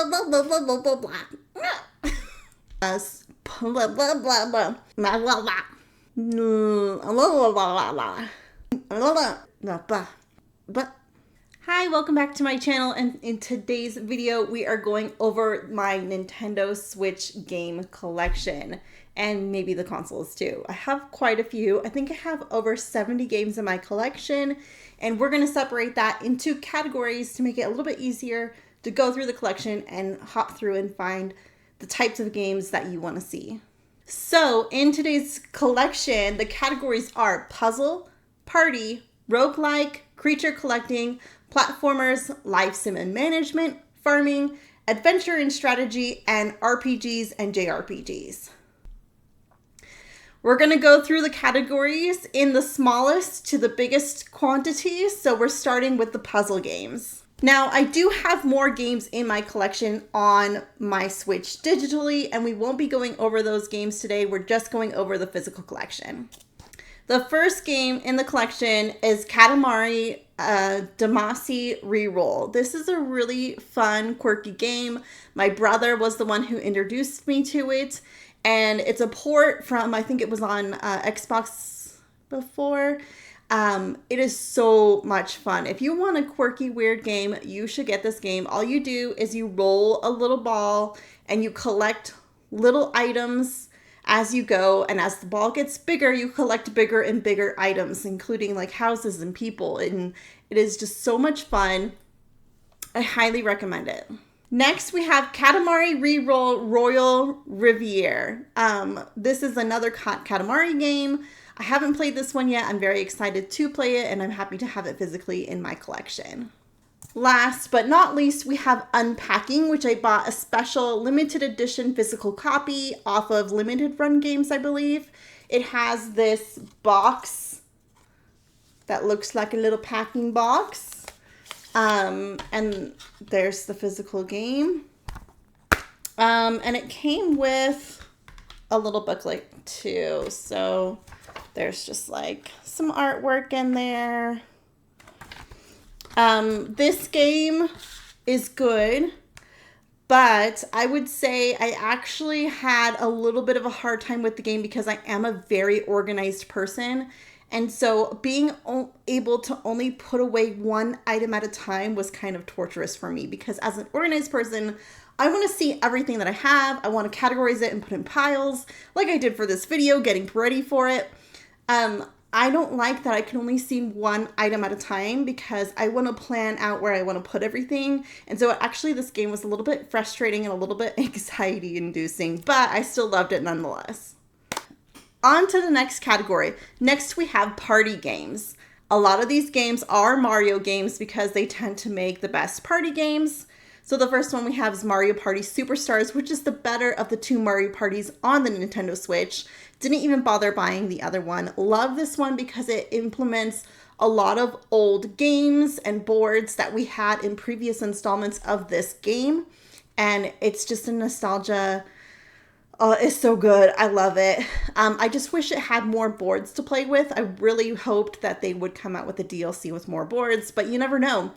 blah blah blah blah blah blah blah. Blah blah blah blah. Blah blah blah. Hi, welcome back to my channel, and in today's video we are going over my Nintendo Switch game collection and maybe the consoles too. I have quite a few. I think I have over 70 games in my collection, and we're going to separate that into categories to make it a little bit easier to go through the collection and hop through and find the types of games that you want to see. So in today's collection, the categories are puzzle, party, roguelike, creature collecting, platformers, life sim and management, farming, adventure and strategy, and RPGs and JRPGs. We're going to go through the categories in the smallest to the biggest quantities, so we're starting with the puzzle games. Now, I do have more games in my collection on my Switch digitally, and we won't be going over those games today. We're just going over the physical collection. The first game in the collection is Katamari Damacy Reroll. This is a really fun, quirky game. My brother was the one who introduced me to it, and it's a port from, I think it was on Xbox before. It is so much fun. If you want a quirky, weird game, you should get this game. All you do is you roll a little ball and you collect little items as you go, and as the ball gets bigger, you collect bigger and bigger items, including like houses and people, and it is just so much fun. I highly recommend it. Next, we have Katamari Reroll Royal Riviere. This is another Katamari game. I haven't played this one yet. I'm very excited to play it, and I'm happy to have it physically in my collection. Last but not least, we have Unpacking, which I bought a special limited edition physical copy off of Limited Run Games, I believe. It has this box that looks like a little packing box. And there's the physical game. And it came with a little booklet too. So there's just like some artwork in there. This game is good, but I would say I actually had a little bit of a hard time with the game because I am a very organized person. And so being able to only put away one item at a time was kind of torturous for me, because as an organized person, I want to see everything that I have. I want to categorize it and put in piles like I did for this video, getting ready for it. I don't like that I can only see one item at a time, because I want to plan out where I want to put everything. And so actually this game was a little bit frustrating and a little bit anxiety inducing, but I still loved it nonetheless. On to the next category. Next, we have party games. A lot of these games are Mario games because they tend to make the best party games. So the first one we have is Mario Party Superstars, which is the better of the two Mario Parties on the Nintendo Switch. Didn't even bother buying the other one. Love this one because it implements a lot of old games and boards that we had in previous installments of this game. And it's just a nostalgia. It's so good. I love it. I just wish it had more boards to play with. I really hoped that they would come out with a DLC with more boards, but you never know.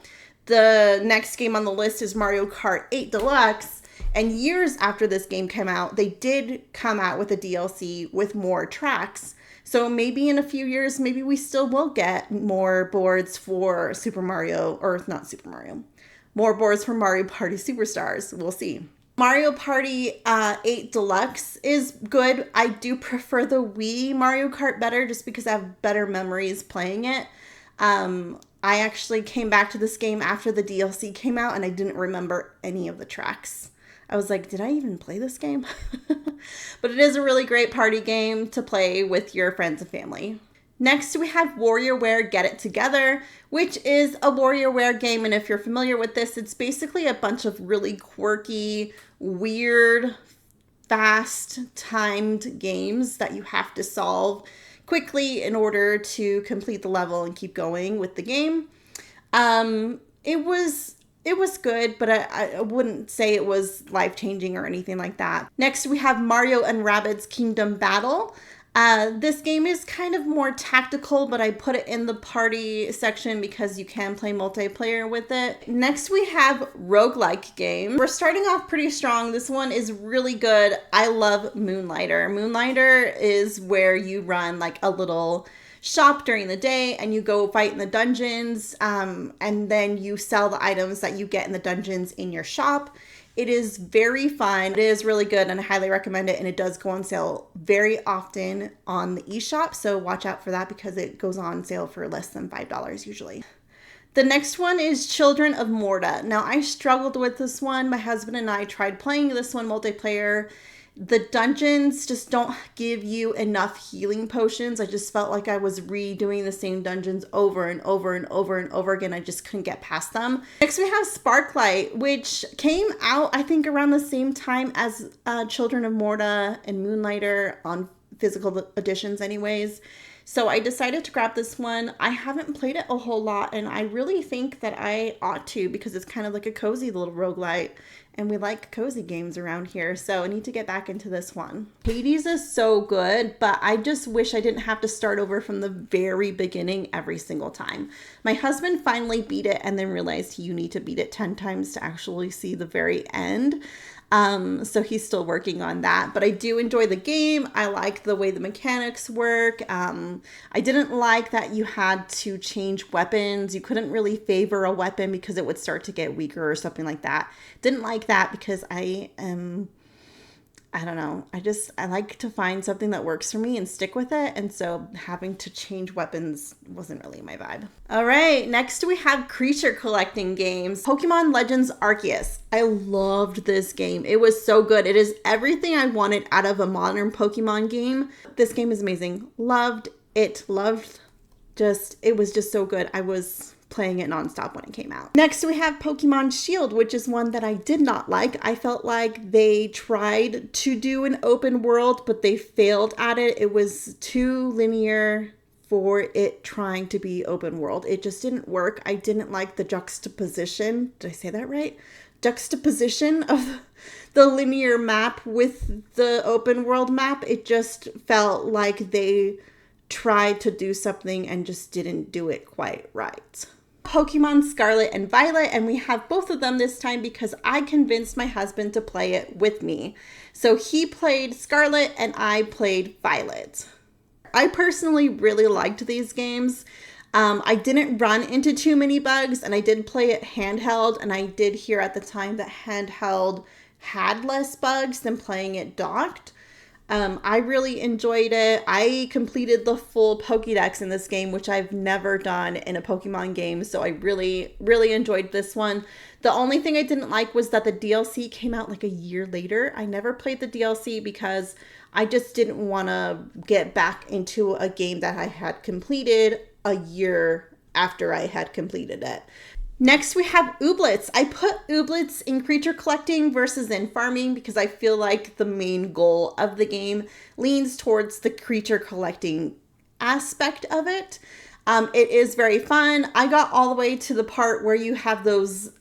The next game on the list is Mario Kart 8 Deluxe, and years after this game came out, they did come out with a DLC with more tracks. So maybe in a few years, maybe we still will get more boards for more boards for Mario Party Superstars. We'll see. Mario Party 8 Deluxe is good. I do prefer the Wii Mario Kart better just because I have better memories playing it. I actually came back to this game after the DLC came out, and I didn't remember any of the tracks. I was like, did I even play this game? But it is a really great party game to play with your friends and family. Next, we have WarioWare Get It Together, which is a WarioWare game. And if you're familiar with this, it's basically a bunch of really quirky, weird, fast-timed games that you have to solve quickly in order to complete the level and keep going with the game. It was good, but I wouldn't say it was life-changing or anything like that. Next, we have Mario and Rabbids Kingdom Battle. This game is kind of more tactical, but I put it in the party section because you can play multiplayer with it. Next, we have roguelike game. We're starting off pretty strong. This one is really good. I love Moonlighter. Moonlighter is where you run like a little shop during the day and you go fight in the dungeons, and then you sell the items that you get in the dungeons in your shop. It is very fun. It is really good and I highly recommend it, and it does go on sale very often on the eShop, so watch out for that because it goes on sale for less than $5 usually. The next one is Children of Morta. Now, I struggled with this one. My husband and I tried playing this one multiplayer. The dungeons just don't give you enough healing potions. I just felt like I was redoing the same dungeons over and over and over and over again. I just couldn't get past them. Next, we have Sparklight, which came out, I think, around the same time as Children of Morta and Moonlighter on physical editions anyways. So I decided to grab this one. I haven't played it a whole lot, and I really think that I ought to because it's kind of like a cozy little roguelite, and we like cozy games around here, so I need to get back into this one. Hades is so good, but I just wish I didn't have to start over from the very beginning every single time. My husband finally beat it and then realized you need to beat it 10 times to actually see the very end. So he's still working on that, but I do enjoy the game. I like the way the mechanics work. I didn't like that you had to change weapons. You couldn't really favor a weapon because it would start to get weaker or something like that. Didn't like that because I don't know. I like to find something that works for me and stick with it. And so having to change weapons wasn't really my vibe. All right. Next we have creature collecting games. Pokemon Legends Arceus. I loved this game. It was so good. It is everything I wanted out of a modern Pokemon game. This game is amazing. Loved it. It was just so good. I was playing it nonstop when it came out. Next, we have Pokemon Shield, which is one that I did not like. I felt like they tried to do an open world, but they failed at it. It was too linear for it trying to be open world. It just didn't work. I didn't like the juxtaposition. Did I say that right? Juxtaposition of the linear map with the open world map. It just felt like they tried to do something and just didn't do it quite right. Pokemon Scarlet and Violet, and we have both of them this time because I convinced my husband to play it with me. So he played Scarlet and I played Violet. I personally really liked these games. I didn't run into too many bugs, and I did play it handheld, and I did hear at the time that handheld had less bugs than playing it docked. I really enjoyed it. I completed the full Pokédex in this game, which I've never done in a Pokemon game. So I really, really enjoyed this one. The only thing I didn't like was that the DLC came out like a year later. I never played the DLC because I just didn't want to get back into a game that I had completed a year after I had completed it. Next, we have Ooblets. I put Ooblets in creature collecting versus in farming because I feel like the main goal of the game leans towards the creature collecting aspect of it. It is very fun. I got all the way to the part where you have those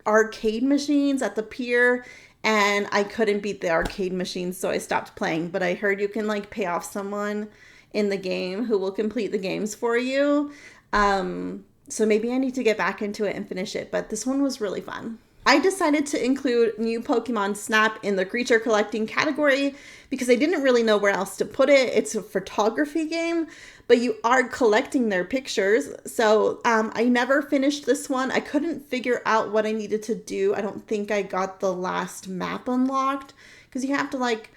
arcade machines at the pier, and I couldn't beat the arcade machines, so I stopped playing. But I heard you can like pay off someone in the game who will complete the games for you. So maybe I need to get back into it and finish it, but this one was really fun. I decided to include New Pokemon Snap in the creature collecting category because I didn't really know where else to put it. It's a photography game, but you are collecting their pictures. So I never finished this one. I couldn't figure out what I needed to do. I don't think I got the last map unlocked because you have to like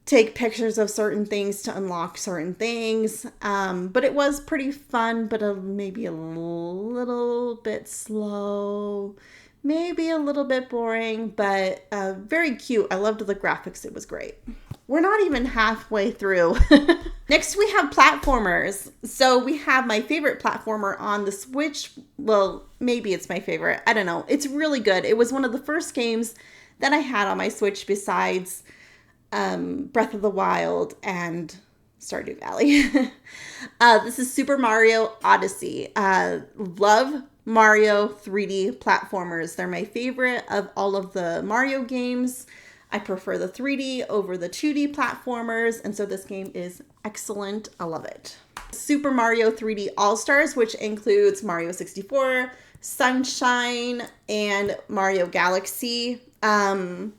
take pictures of certain things to unlock certain things. But it was pretty fun, but maybe a little bit slow, maybe a little bit boring, but very cute. I loved the graphics. It was great. We're not even halfway through. Next, we have platformers. So we have my favorite platformer on the Switch. Well, maybe it's my favorite. I don't know. It's really good. It was one of the first games that I had on my Switch besides Breath of the Wild and Stardew Valley. This is Super Mario Odyssey. Love Mario 3D platformers. They're my favorite of all of the Mario games. I prefer the 3D over the 2D platformers, and so this game is excellent. I love it. Super Mario 3D All-Stars, which includes Mario 64, Sunshine, and Mario Galaxy. Mario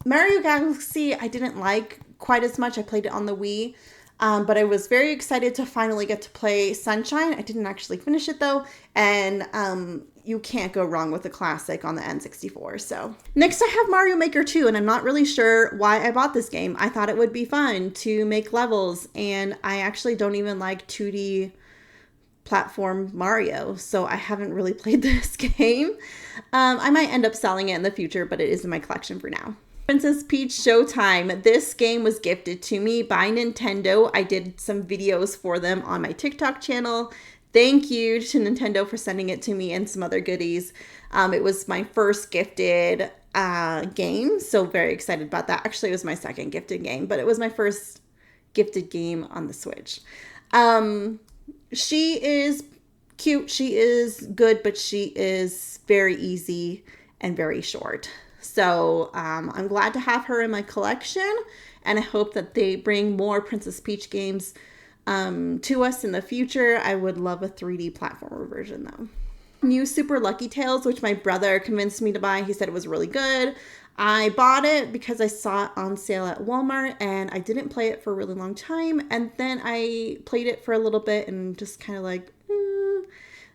Galaxy I didn't like quite as much. I played it on the Wii. But I was very excited to finally get to play Sunshine. I didn't actually finish it though. And you can't go wrong with a classic on the N64. So next I have Mario Maker 2, and I'm not really sure why I bought this game. I thought it would be fun to make levels, and I actually don't even like 2D platform Mario, so I haven't really played this game. I might end up selling it in the future, but it is in my collection for now. Princess Peach Showtime. This game was gifted to me by Nintendo. I did some videos for them on my TikTok channel. Thank you to Nintendo for sending it to me and some other goodies. It was my first gifted game, so very excited about that. Actually, it was my second gifted game, but it was my first gifted game on the Switch. She is cute, she is good, but she is very easy and very short. So I'm glad to have her in my collection, and I hope that they bring more Princess Peach games to us in the future. I would love a 3D platformer version though. New Super Lucky Tales, which my brother convinced me to buy. He said it was really good. I bought it because I saw it on sale at Walmart, and I didn't play it for a really long time. And then I played it for a little bit and just kind of like,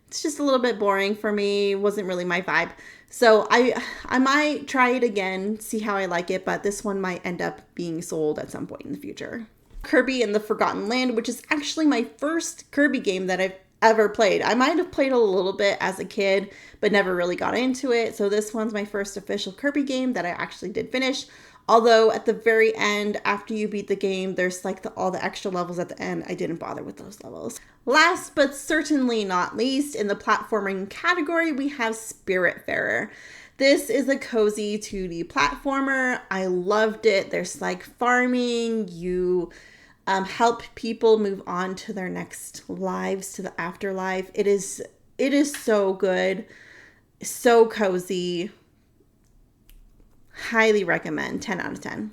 it's just a little bit boring for me. It wasn't really my vibe. So I might try it again, see how I like it, but this one might end up being sold at some point in the future. Kirby and the Forgotten Land, which is actually my first Kirby game that I've ever played. I might have played a little bit as a kid, but never really got into it. So this one's my first official Kirby game that I actually did finish. Although at the very end, after you beat the game, there's like all the extra levels at the end. I didn't bother with those levels. Last but certainly not least, in the platforming category, we have Spiritfarer. This is a cozy 2D platformer. I loved it. There's like farming. You help people move on to their next lives, to the afterlife. It is so good, so cozy. Highly recommend. 10 out of 10.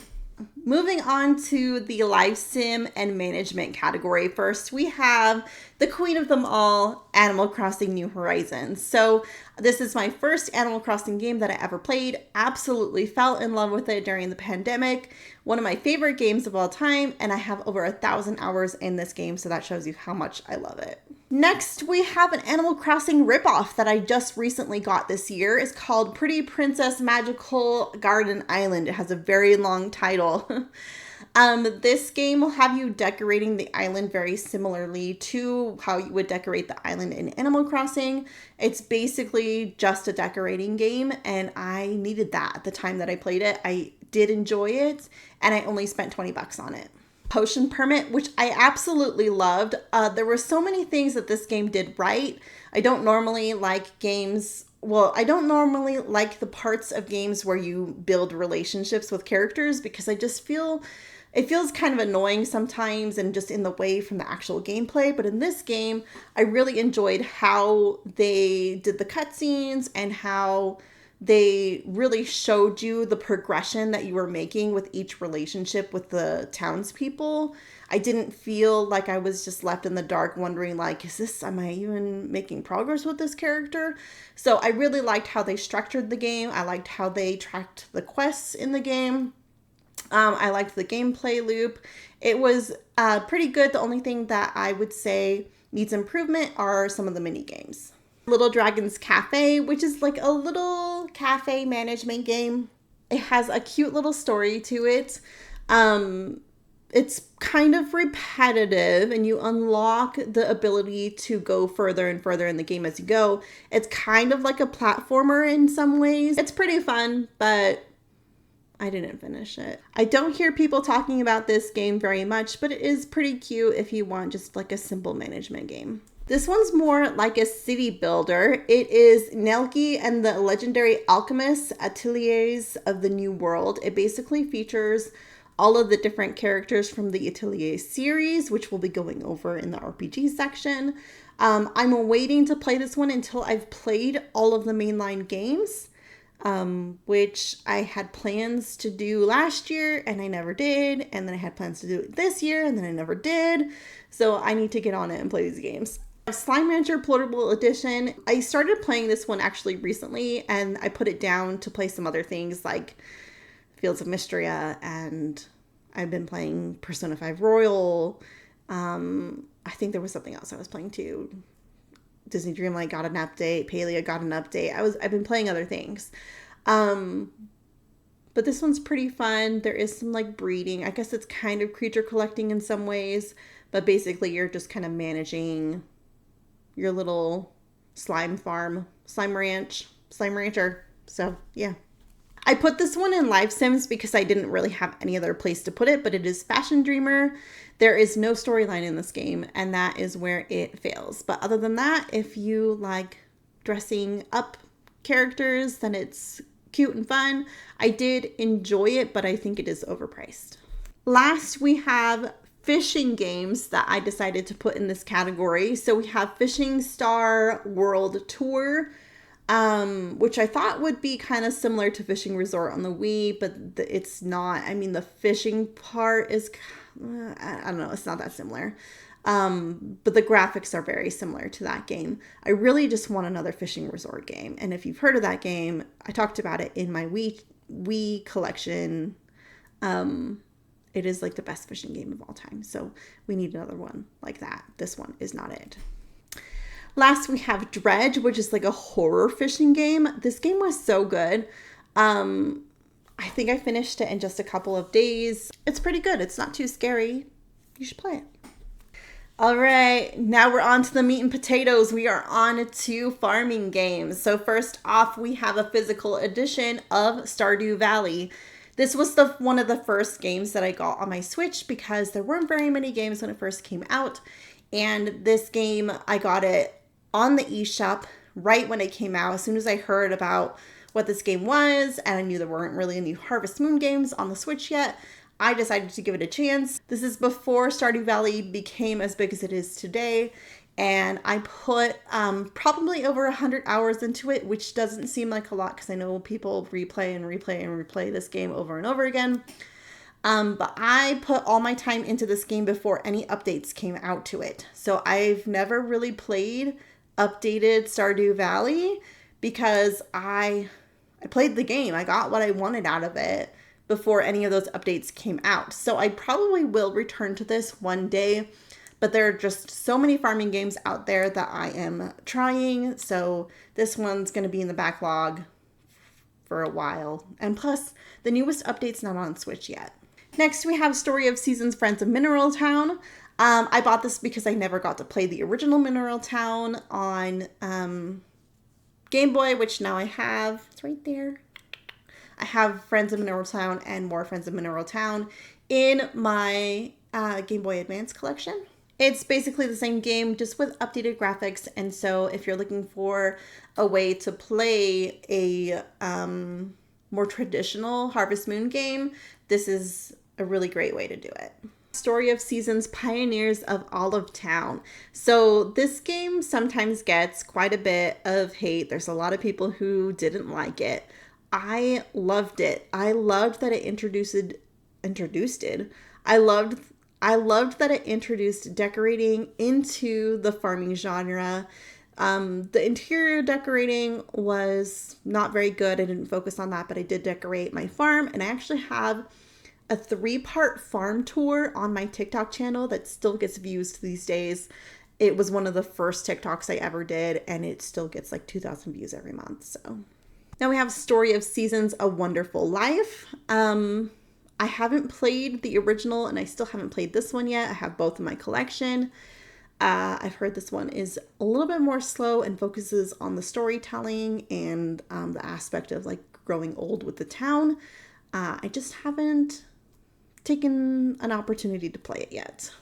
Moving on to the life sim and management category. First, we have the queen of them all, Animal Crossing New Horizons. So this is my first Animal Crossing game that I ever played. Absolutely fell in love with it during the pandemic. One of my favorite games of all time, and I have over 1,000 hours in this game, so that shows you how much I love it. Next, we have an Animal Crossing ripoff that I just recently got this year. It's called Pretty Princess Magical Garden Island. It has a very long title. This game will have you decorating the island very similarly to how you would decorate the island in Animal Crossing. It's basically just a decorating game, and I needed that at the time that I played it. I did enjoy it, and I only spent 20 bucks on it. Potion Permit, which I absolutely loved. There were so many things that this game did right. I don't normally like games. Well, I don't normally like the parts of games where you build relationships with characters because I just feel it feels kind of annoying sometimes and just in the way from the actual gameplay. But in this game, I really enjoyed how they did the cutscenes and how they really showed you the progression that you were making with each relationship with the townspeople. I didn't feel like I was just left in the dark wondering like, am I even making progress with this character? So I really liked how they structured the game. I liked how they tracked the quests in the game. I liked the gameplay loop. It was pretty good. The only thing that I would say needs improvement are some of the mini games. Little Dragon's Cafe, which is like a little cafe management game. It has a cute little story to it. It's kind of repetitive, and you unlock the ability to go further and further in the game as you go. It's kind of like a platformer in some ways. It's pretty fun, but I didn't finish it. I don't hear people talking about this game very much, but it is pretty cute if you want just like a simple management game. This one's more like a city builder. It is Nelke and the Legendary Alchemist Ateliers of the New World. It basically features all of the different characters from the Atelier series, which we'll be going over in the RPG section. I'm waiting to play this one until I've played all of the mainline games. which I had plans to do last year and I never did. And then I had plans to do it this year and then I never did. So I need to get on it and play these games. Slime Rancher Portable Edition. I started playing this one actually recently and I put it down to play some other things like Fields of Mystria, and I've been playing Persona 5 Royal. I think there was something else I was playing too. Disney Dreamlight got an update. Palia got an update. I've been playing other things. But this one's pretty fun. There is some like breeding. I guess it's kind of creature collecting in some ways, but basically you're just kind of managing your little slime farm, slime rancher. So yeah. I put this one in Live Sims because I didn't really have any other place to put it, but it is Fashion Dreamer. There is no storyline in this game, and that is where it fails. But other than that, if you like dressing up characters, then it's cute and fun. I did enjoy it, but I think it is overpriced. Last, we have fishing games that I decided to put in this category. So we have Fishing Star World Tour, which I thought would be kind of similar to Fishing Resort on the Wii, but it's not. I mean, the fishing part is, I don't know, it's not that similar. But the graphics are very similar to that game. I really just want another Fishing Resort game. And if you've heard of that game, I talked about it in my Wii collection. It is like the best fishing game of all time. So we need another one like that. This one is not it. Last, we have Dredge, which is like a horror fishing game. This game was so good. I think I finished it in just a couple of days. It's pretty good. It's not too scary. You should play it. All right, now we're on to the meat and potatoes. We are on to farming games. So first off, we have a physical edition of Stardew Valley. This was one of the first games that I got on my Switch because there weren't very many games when it first came out. And this game, I got it on the eShop right when it came out. As soon as I heard about what this game was, and I knew there weren't really any Harvest Moon games on the Switch yet, I decided to give it a chance. This is before Stardew Valley became as big as it is today, and I put probably over 100 hours into it, which doesn't seem like a lot because I know people replay this game over and over again. But I put all my time into this game before any updates came out to it. So I've never really played updated Stardew Valley because I played the game. I got what I wanted out of it before any of those updates came out. So I probably will return to this one day, but there are just so many farming games out there that I am trying. So this one's going to be in the backlog for a while. And plus, the newest update's not on Switch yet. Next, we have Story of Seasons Friends of Mineral Town. I bought this because I never got to play the original Mineral Town on Game Boy, which now I have. It's right there. I have Friends of Mineral Town and more Friends of Mineral Town in my Game Boy Advance collection. It's basically the same game, just with updated graphics. And so if you're looking for a way to play a more traditional Harvest Moon game, this is a really great way to do it. Story of Seasons Pioneers of Olive Town. So this game sometimes gets quite a bit of hate. There's a lot of people who didn't like it. I loved it. I loved that it introduced that it introduced decorating into the farming genre. The interior decorating was not very good. I didn't focus on that, but I did decorate my farm, and I actually have a 3-part farm tour on my TikTok channel that still gets views these days. It was one of the first TikToks I ever did, and it still gets like 2,000 views every month. So now we have Story of Seasons, A Wonderful Life. I haven't played the original, and I still haven't played this one yet. I have both in my collection. I've heard this one is a little bit more slow and focuses on the storytelling and the aspect of like growing old with the town. I just haven't taken an opportunity to play it yet.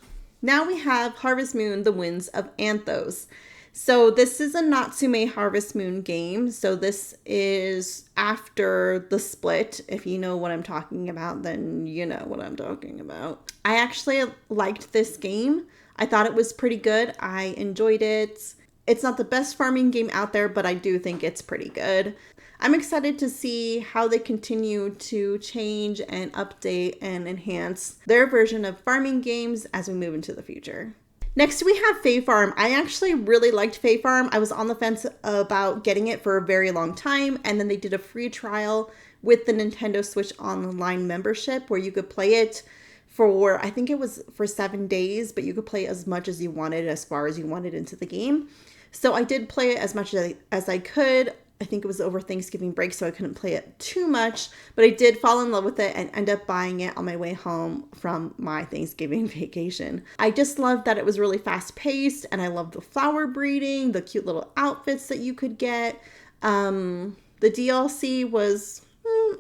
Now we have Harvest Moon, The Winds of Anthos. So this is a Natsume Harvest Moon game. So this is after the split. If you know what I'm talking about, then you know what I'm talking about. I actually liked this game. I thought it was pretty good. I enjoyed it. It's not the best farming game out there, but I do think it's pretty good. I'm excited to see how they continue to change and update and enhance their version of farming games as we move into the future. Next, we have Fae Farm. I actually really liked Fae Farm. I was on the fence about getting it for a very long time, and then they did a free trial with the Nintendo Switch Online membership where you could play it for, I think it was for 7 days, but you could play as much as you wanted, as far as you wanted into the game. So I did play it as much as I could. I think it was over Thanksgiving break, so I couldn't play it too much, but I did fall in love with it and end up buying it on my way home from my Thanksgiving vacation. I just loved that it was really fast paced, and I loved the flower breeding, the cute little outfits that you could get. The DLC was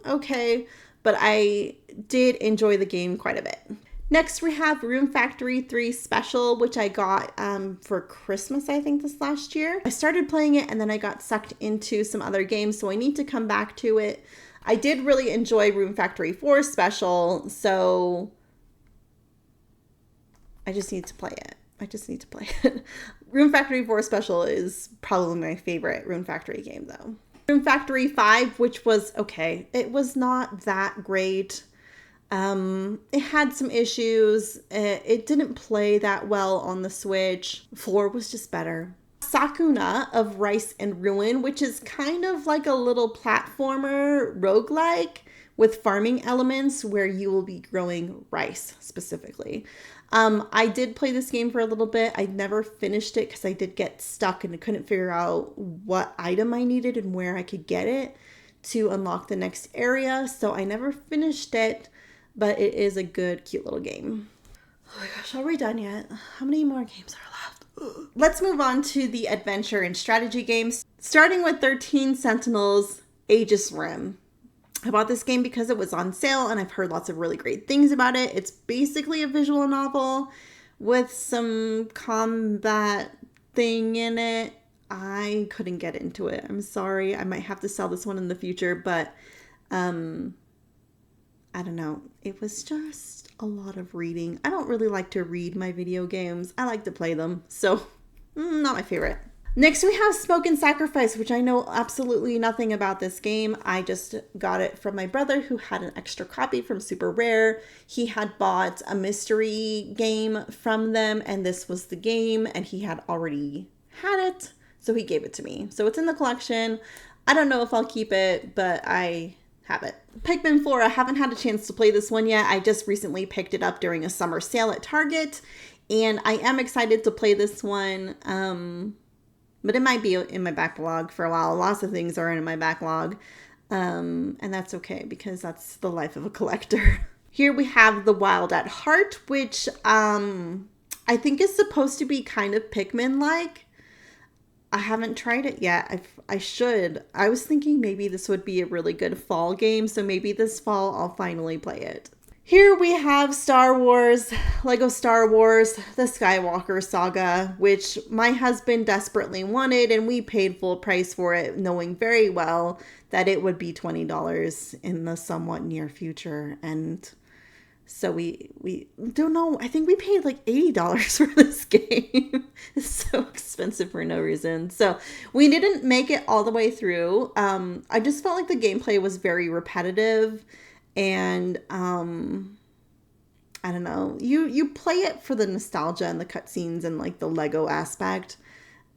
okay, but I did enjoy the game quite a bit. Next, we have Rune Factory 3 Special, which I got for Christmas, I think, this last year. I started playing it, and then I got sucked into some other games, so I need to come back to it. I did really enjoy Rune Factory 4 Special, so I just need to play it. Rune Factory 4 Special is probably my favorite Rune Factory game, though. Rune Factory 5, which was okay. It was not that great. It had some issues. It didn't play that well on the Switch. 4 was just better. Sakuna of Rice and Ruin, which is kind of like a little platformer roguelike with farming elements where you will be growing rice specifically. I did play this game for a little bit. I never finished it because I did get stuck and I couldn't figure out what item I needed and where I could get it to unlock the next area. So I never finished it. But it is a good, cute little game. Oh my gosh, are we done yet? How many more games are left? Let's move on to the adventure and strategy games. Starting with 13 Sentinels, Aegis Rim. I bought this game because it was on sale and I've heard lots of really great things about it. It's basically a visual novel with some combat thing in it. I couldn't get into it. I'm sorry. I might have to sell this one in the future, but I don't know. It was just a lot of reading. I don't really like to read my video games. I like to play them. So, not my favorite. Next, we have Smoke and Sacrifice, which I know absolutely nothing about this game. I just got it from my brother who had an extra copy from Super Rare. He had bought a mystery game from them, and this was the game, and he had already had it, so he gave it to me. So it's in the collection. I don't know if I'll keep it, but I have it. Pikmin 4, I haven't had a chance to play this one yet. I just recently picked it up during a summer sale at Target, and I am excited to play this one, but it might be in my backlog for a while. Lots of things are in my backlog, and that's okay because that's the life of a collector. Here we have The Wild at Heart, which I think is supposed to be kind of Pikmin-like. I haven't tried it yet. I should. I was thinking maybe this would be a really good fall game, so maybe this fall I'll finally play it. Here we have Star Wars, Lego Star Wars, the Skywalker Saga, which my husband desperately wanted, and we paid full price for it, knowing very well that it would be $20 in the somewhat near future. And so we don't know. I think we paid like $80 for this game. It's so expensive for no reason. So we didn't make it all the way through. I just felt like the gameplay was very repetitive, and I don't know. You play it for the nostalgia and the cutscenes and like the Lego aspect.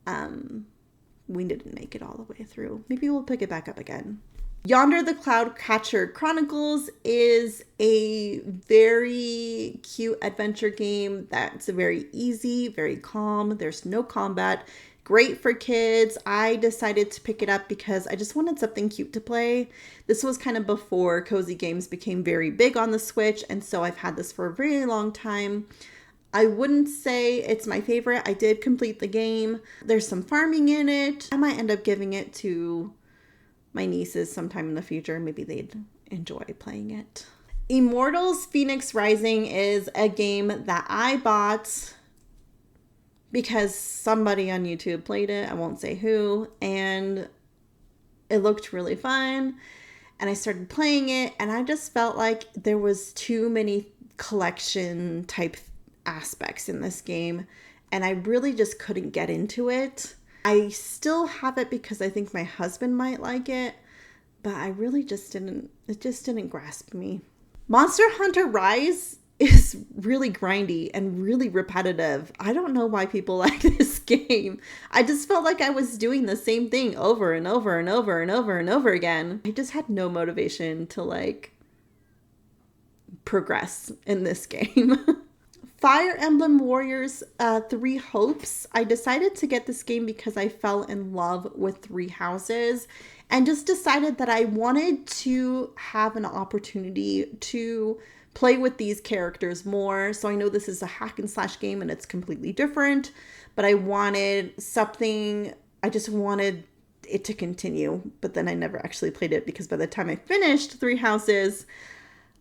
We didn't make it all the way through. Maybe we'll pick it back up again. Yonder the Cloud Catcher Chronicles is a very cute adventure game that's very easy, very calm. There's no combat. Great for kids. I decided to pick it up because I just wanted something cute to play. This was kind of before cozy games became very big on the Switch, and so I've had this for a very long time. I wouldn't say it's my favorite. I did complete the game. There's some farming in it. I might end up giving it to my nieces sometime in the future. Maybe they'd enjoy playing it. Immortals Phoenix Rising is a game that I bought because somebody on YouTube played it. I won't say who. And it looked really fun. And I started playing it, and I just felt like there was too many collection type aspects in this game. And I really just couldn't get into it. I still have it because I think my husband might like it, but I really it just didn't grasp me. Monster Hunter Rise is really grindy and really repetitive. I don't know why people like this game. I just felt like I was doing the same thing over and over and over and over and over again. I just had no motivation to like progress in this game. Fire Emblem Warriors 3 Hopes. I decided to get this game because I fell in love with Three Houses and just decided that I wanted to have an opportunity to play with these characters more. So I know this is a hack and slash game and it's completely different, but I wanted something, I just wanted it to continue. But then I never actually played it because by the time I finished Three Houses,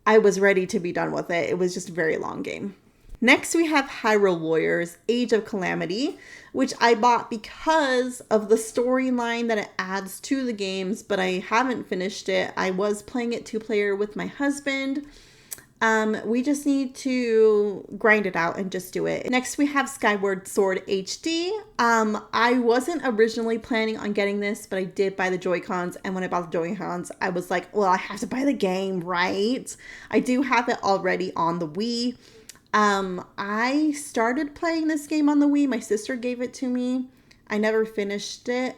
I was ready to be done with it. It was just a very long game. Next, we have Hyrule Warriors Age of Calamity, which I bought because of the storyline that it adds to the games, but I haven't finished it. I was playing it 2-player with my husband. We just need to grind it out and just do it. Next, we have Skyward Sword HD. I wasn't originally planning on getting this, but I did buy the Joy-Cons, and when I bought the Joy-Cons, I was like, well, I have to buy the game, right? I do have it already on the Wii. I started playing this game on the Wii. My sister gave it to me. I never finished it.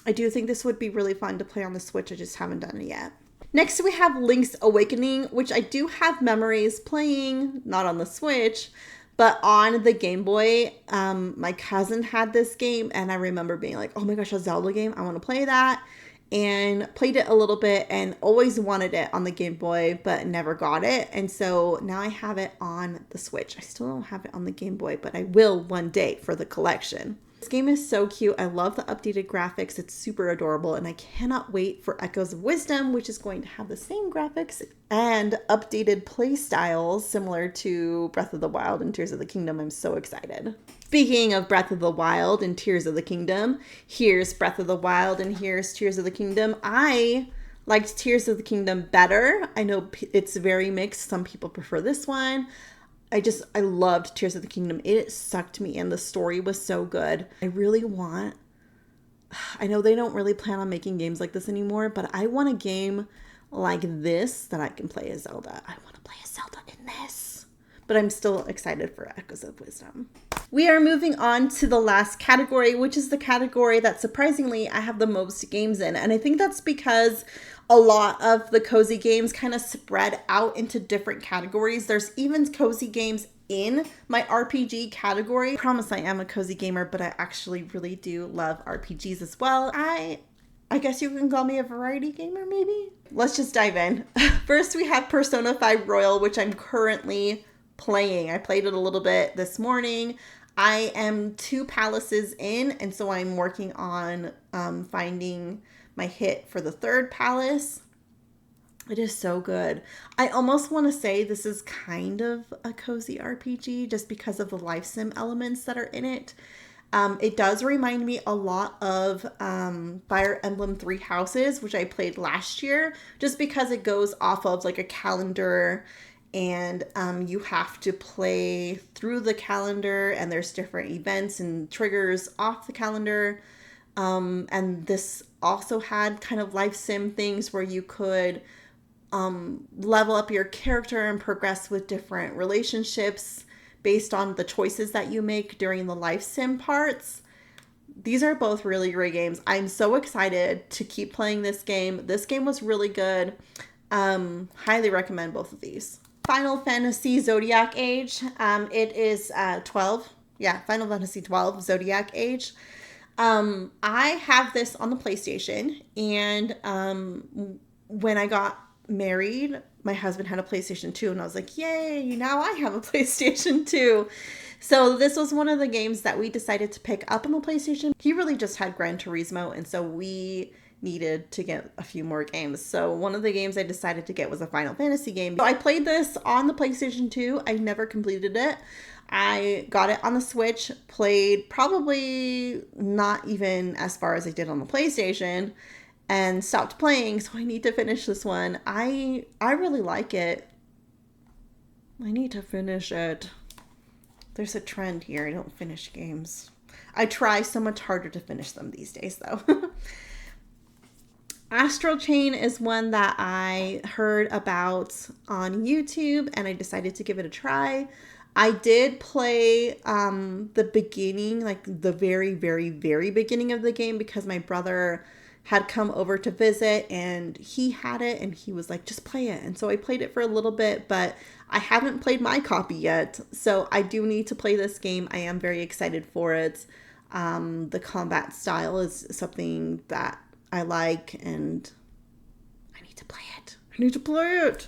I do think this would be really fun to play on the Switch. I just haven't done it yet. Next, we have Link's Awakening, which I do have memories playing, not on the Switch, but on the Game Boy. My cousin had this game, and I remember being like, oh my gosh, a Zelda game. I want to play that. And played it a little bit and always wanted it on the Game Boy, but never got it. And so now I have it on the Switch. I still don't have it on the Game Boy, but I will one day for the collection. This game is so cute. I love the updated graphics. It's super adorable, and I cannot wait for Echoes of Wisdom, which is going to have the same graphics and updated play styles similar to Breath of the Wild and Tears of the Kingdom. I'm so excited. Speaking of Breath of the Wild and Tears of the Kingdom, here's Breath of the Wild and here's Tears of the Kingdom. I liked Tears of the Kingdom better. I know it's very mixed. Some people prefer this one. I loved Tears of the Kingdom. It sucked me in. The story was so good. I know they don't really plan on making games like this anymore, but I want a game like this that I can play as Zelda. I want to play as Zelda in this. But I'm still excited for Echoes of Wisdom. We are moving on to the last category, which is the category that surprisingly I have the most games in. And I think that's because a lot of the cozy games kind of spread out into different categories. There's even cozy games in my RPG category. I promise I am a cozy gamer, but I actually really do love RPGs as well. I guess you can call me a variety gamer, maybe? Let's just dive in. First, we have Persona 5 Royal, which I'm currently playing. I played it a little bit this morning. I am 2 palaces in, and so I'm working on finding my hit for the 3rd palace. It is so good. I almost want to say this is kind of a cozy RPG just because of the life sim elements that are in it. It does remind me a lot of Fire Emblem 3 Houses, which I played last year, just because it goes off of like a calendar, and you have to play through the calendar, and there's different events and triggers off the calendar. And this also had kind of life sim things where you could level up your character and progress with different relationships based on the choices that you make during the life sim parts. These are both really great games. I'm so excited to keep playing this game. This game was really good. Highly recommend both of these. Final Fantasy Zodiac Age. It is 12. Yeah, Final Fantasy 12 Zodiac Age. I have this on the PlayStation, and when I got married, my husband had a PlayStation 2, and I was like, yay, now I have a PlayStation 2. So this was one of the games that we decided to pick up on the PlayStation. He really just had Gran Turismo, and so we needed to get a few more games. So one of the games I decided to get was a Final Fantasy game. So I played this on the PlayStation 2. I never completed it. I got it on the Switch, played probably not even as far as I did on the PlayStation, and stopped playing, so I need to finish this one. I really like it. I need to finish it. There's a trend here. I don't finish games. I try so much harder to finish them these days, though. Astral Chain is one that I heard about on YouTube and I decided to give it a try. I did play the beginning, like the very, very, very beginning of the game because my brother had come over to visit and he had it and he was like, just play it. And so I played it for a little bit, but I haven't played my copy yet. So I do need to play this game. I am very excited for it. The combat style is something that I like and I need to play it.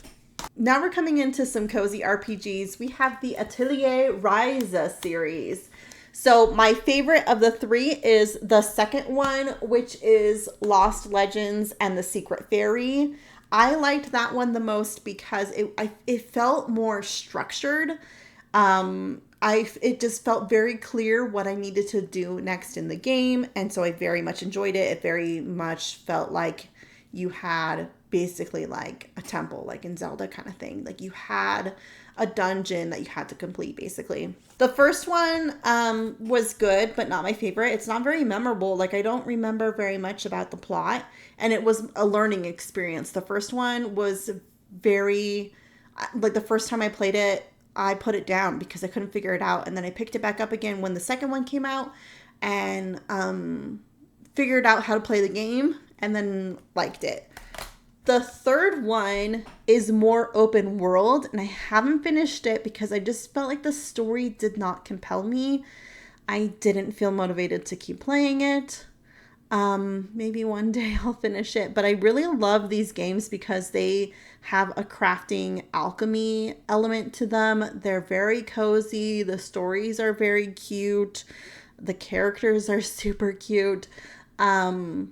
Now we're coming into some cozy RPGs. We have the Atelier Rise series. So my favorite of the three is the second one, which is Lost Legends and the Secret Fairy. I liked that one the most because it felt more structured. It just felt very clear what I needed to do next in the game. And so I very much enjoyed it. It very much felt like you had basically like a temple, like in Zelda kind of thing. Like you had a dungeon that you had to complete basically. The first one was good, but not my favorite. It's not very memorable. Like I don't remember very much about the plot and it was a learning experience. The first one was very, like the first time I played it, I put it down because I couldn't figure it out. And then I picked it back up again when the second one came out and figured out how to play the game and then liked it. The third one is more open world and I haven't finished it because I just felt like the story did not compel me. I didn't feel motivated to keep playing it. Maybe one day I'll finish it, but I really love these games because they have a crafting alchemy element to them. They're very cozy. The stories are very cute. The characters are super cute. They're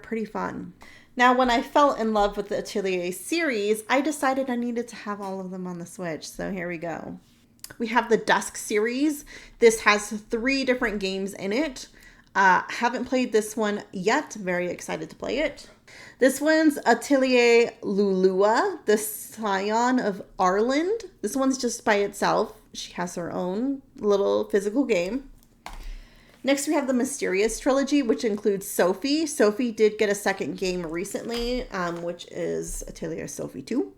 pretty fun. Now, when I fell in love with the Atelier series, I decided I needed to have all of them on the Switch. So here we go. We have the Dusk series. This has 3 different games in it. Haven't played this one yet. Very excited to play it. This one's Atelier Lulua, the Scion of Arland. This one's just by itself. She has her own little physical game. Next, we have the Mysterious trilogy, which includes Sophie. Sophie did get a second game recently, which is Atelier Sophie 2.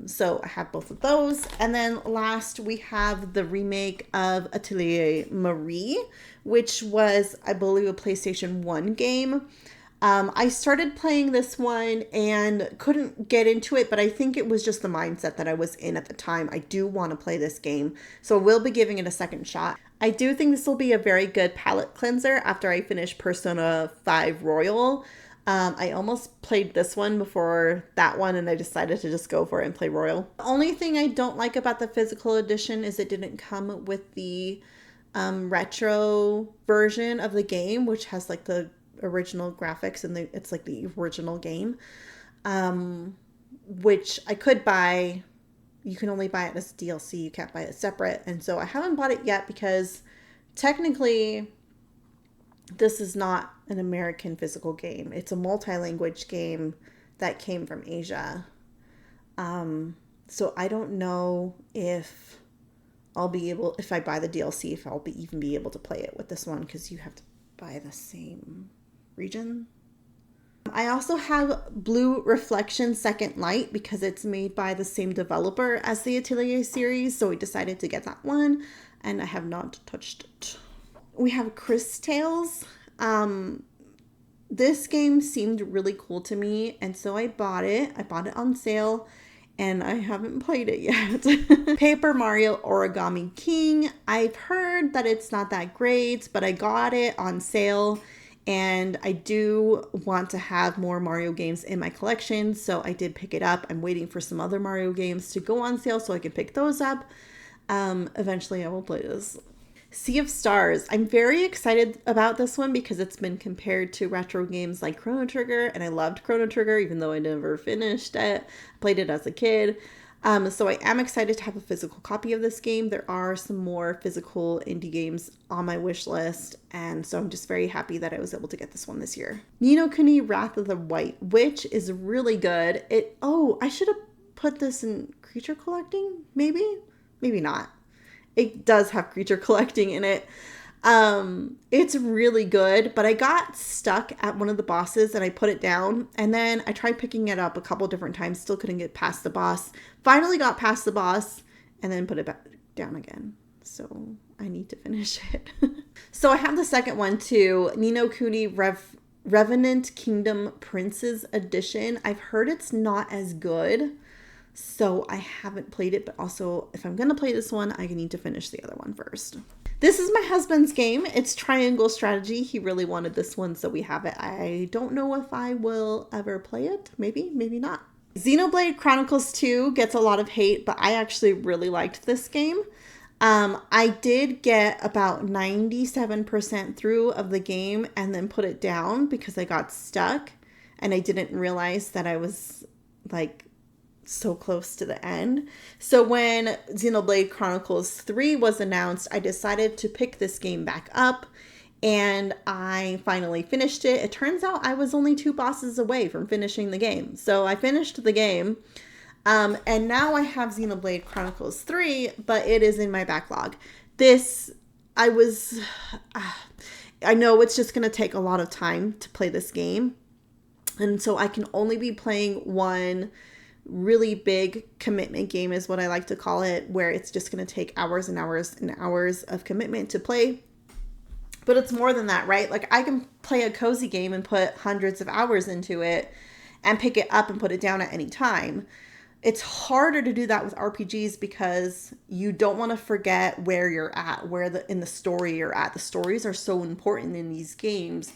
So I have both of those. And then last, we have the remake of Atelier Marie, which was, I believe, a PlayStation 1 game. I started playing this one and couldn't get into it, but I think it was just the mindset that I was in at the time. I do want to play this game, so we'll be giving it a second shot. I do think this will be a very good palate cleanser after I finish Persona 5 Royal. I almost played this one before that one, and I decided to just go for it and play Royal. The only thing I don't like about the physical edition is it didn't come with the retro version of the game, which has like the original graphics and it's like the original game, which I could buy. You can only buy it as DLC. You can't buy it separate. And so I haven't bought it yet because technically this is not an American physical game. It's a multi-language game that came from Asia. So I don't know if I'll be able, if I buy the DLC, if I'll even be able to play it with this one because you have to buy the same region. I also have Blue Reflection Second Light because it's made by the same developer as the Atelier series, so we decided to get that one, and I have not touched it. We have Chris Tales. This game seemed really cool to me, and so I bought it. I bought it on sale, and I haven't played it yet. Paper Mario Origami King. I've heard that it's not that great, but I got it on sale. And I do want to have more Mario games in my collection, so I did pick it up. I'm waiting for some other Mario games to go on sale so I can pick those up. Eventually I will play this. Sea of Stars. I'm very excited about this one because it's been compared to retro games like Chrono Trigger, and I loved Chrono Trigger even though I never finished it. I played it as a kid. So I am excited to have a physical copy of this game. There are some more physical indie games on my wish list, and so I'm just very happy that I was able to get this one this year. Ni no Kuni Wrath of the White Witch is really good. I should have put this in creature collecting, maybe not. It does have creature collecting in it. It's really good, but I got stuck at one of the bosses and I put it down, and then I tried picking it up a couple different times, still couldn't get past the boss. Finally got past the boss and then put it back down again. So I need to finish it. So I have the second one too, Ni no Kuni Revenant Kingdom Prince's Edition. I've heard it's not as good, so I haven't played it, but also if I'm going to play this one, I need to finish the other one first. This is my husband's game. It's Triangle Strategy. He really wanted this one, so we have it. I don't know if I will ever play it. Maybe, maybe not. Xenoblade Chronicles 2 gets a lot of hate, but I actually really liked this game. I did get about 97% through of the game and then put it down because I got stuck and I didn't realize that I was like so close to the end. So when Xenoblade Chronicles 3 was announced, I decided to pick this game back up and I finally finished it. It turns out I was only 2 bosses away from finishing the game. So I finished the game. And now I have Xenoblade Chronicles 3, but it is in my backlog. I know it's just going to take a lot of time to play this game. And so I can only be playing one really big commitment game is what I like to call it, where it's just going to take hours and hours and hours of commitment to play. But it's more than that, right? Like I can play a cozy game and put hundreds of hours into it and pick it up and put it down at any time. It's harder to do that with RPGs because you don't want to forget where you're at, in the story you're at. The stories are so important in these games.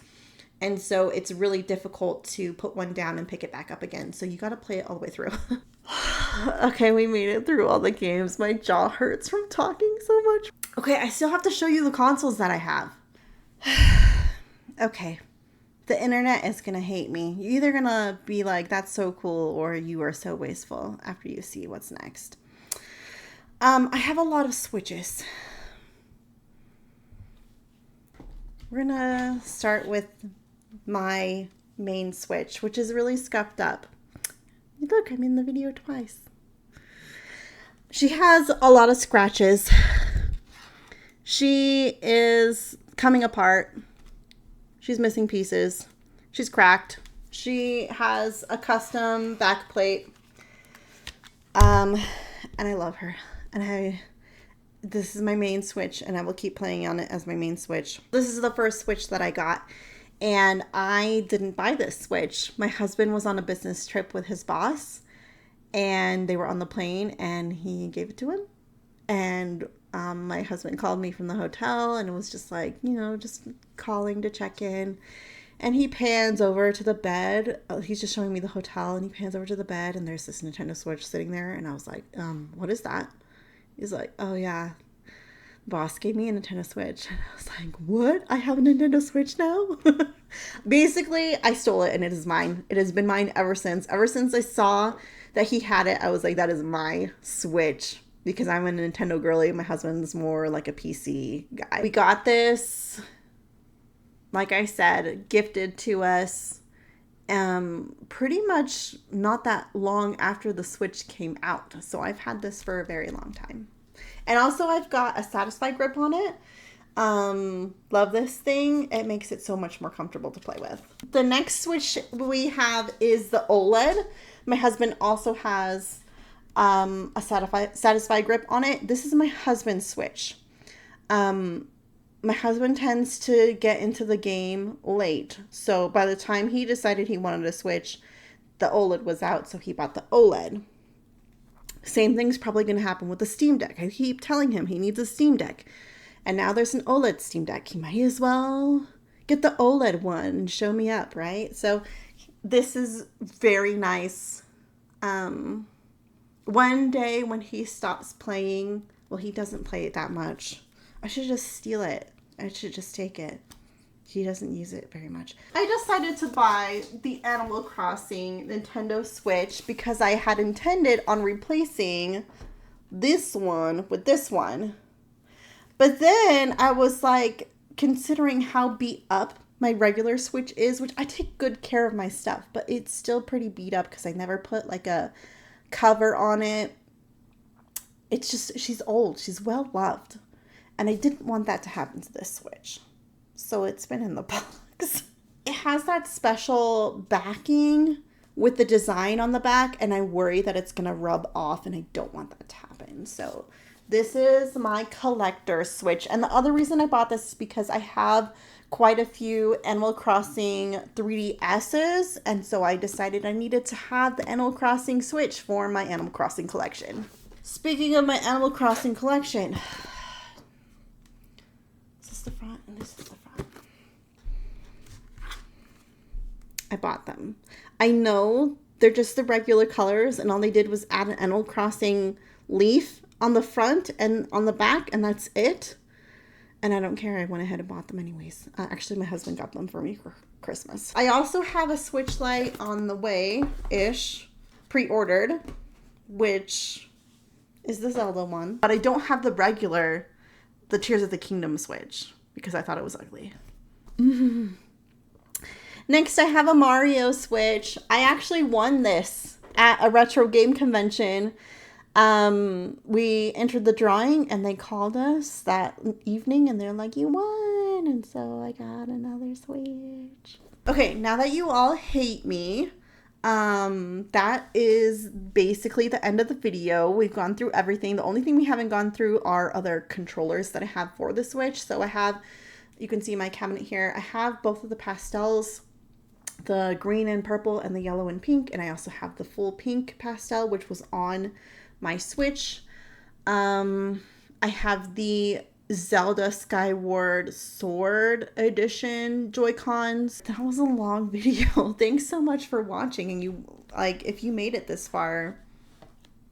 And so it's really difficult to put one down and pick it back up again. So you got to play it all the way through. Okay, we made it through all the games. My jaw hurts from talking so much. Okay, I still have to show you the consoles that I have. Okay. The internet is going to hate me. You're either going to be like, that's so cool, or you are so wasteful after you see what's next. I have a lot of Switches. We're going to start with my main Switch, which is really scuffed up. Look, I'm in the video twice. She has a lot of scratches. She is coming apart. She's missing pieces. She's cracked. She has a custom back plate. And I love her. And this is my main Switch, and I will keep playing on it as my main Switch. This is the first Switch that I got, and I didn't buy this Switch. My husband was on a business trip with his boss, and they were on the plane, and he gave it to him. And my husband called me from the hotel and it was just like, just calling to check in. And he pans over to the bed. He's just showing me the hotel and he pans over to the bed and there's this Nintendo Switch sitting there. And I was like, what is that? He's like, oh yeah, boss gave me a Nintendo Switch. And I was like, what? I have a Nintendo Switch now? Basically, I stole it and it is mine. It has been mine ever since. Ever since I saw that he had it, I was like, that is my Switch. Because I'm a Nintendo girly. My husband's more like a PC guy. We got this, like I said, gifted to us pretty much not that long after the Switch came out. So I've had this for a very long time. And also I've got a Satisfy grip on it. Love this thing. It makes it so much more comfortable to play with. The next Switch we have is the OLED. My husband also has a Satisfy grip on it. This is my husband's Switch. My husband tends to get into the game late. So by the time he decided he wanted a Switch, the OLED was out. So he bought the OLED. Same thing's probably going to happen with the Steam Deck. I keep telling him he needs a Steam Deck. And now there's an OLED Steam Deck. He might as well get the OLED one and show me up, right? So this is very nice. One day when he stops playing, well, he doesn't play it that much. I should just steal it. I should just take it. He doesn't use it very much. I decided to buy the Animal Crossing Nintendo Switch because I had intended on replacing this one with this one. But then I was like considering how beat up my regular Switch is, which I take good care of my stuff, but it's still pretty beat up because I never put like a cover on it. It's just, she's old. She's well loved. And I didn't want that to happen to this Switch. So it's been in the box. It has that special backing with the design on the back, and I worry that it's going to rub off, and I don't want that to happen. So this is my collector Switch. And the other reason I bought this is because I have quite a few Animal Crossing 3DSs, and so I decided I needed to have the Animal Crossing Switch for my Animal Crossing collection. Speaking of my Animal Crossing collection, is this the front? And this is the front. I bought them. I know they're just the regular colors, and all they did was add an Animal Crossing leaf on the front and on the back, and that's it. And I don't care. I went ahead and bought them anyways. Actually, my husband got them for me for Christmas. I also have a Switch Lite on the way-ish, pre-ordered, which is the Zelda one. But I don't have the Tears of the Kingdom Switch because I thought it was ugly. Next, I have a Mario Switch. I actually won this at a retro game convention. We entered the drawing and they called us that evening and they're like, you won. And so I got another Switch. Okay, now that you all hate me, that is basically the end of the video. We've gone through everything. The only thing we haven't gone through are other controllers that I have for the Switch. So I have, you can see my cabinet here. I have both of the pastels, the green and purple and the yellow and pink. And I also have the full pink pastel, which was on my Switch. I have the Zelda Skyward Sword Edition Joy-Cons. That was a long video. Thanks so much for watching. And you, like, if you made it this far,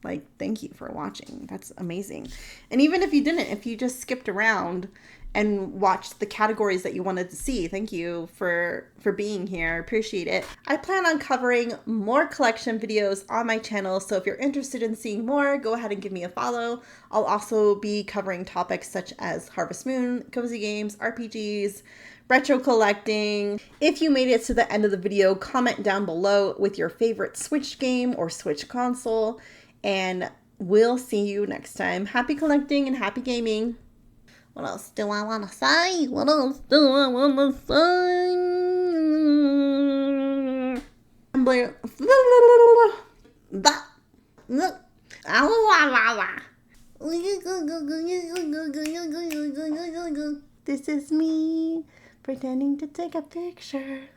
like, thank you for watching. That's amazing. And even if you didn't, if you just skipped around and watched the categories that you wanted to see, thank you for being here. I appreciate it. I plan on covering more collection videos on my channel, so if you're interested in seeing more, go ahead and give me a follow. I'll also be covering topics such as Harvest Moon, cozy games, RPGs, retro collecting. If you made it to the end of the video, comment down below with your favorite Switch game or Switch console, and we'll see you next time. Happy collecting and happy gaming. What else do I want to say? What else do I want to say? This is me pretending to take a picture.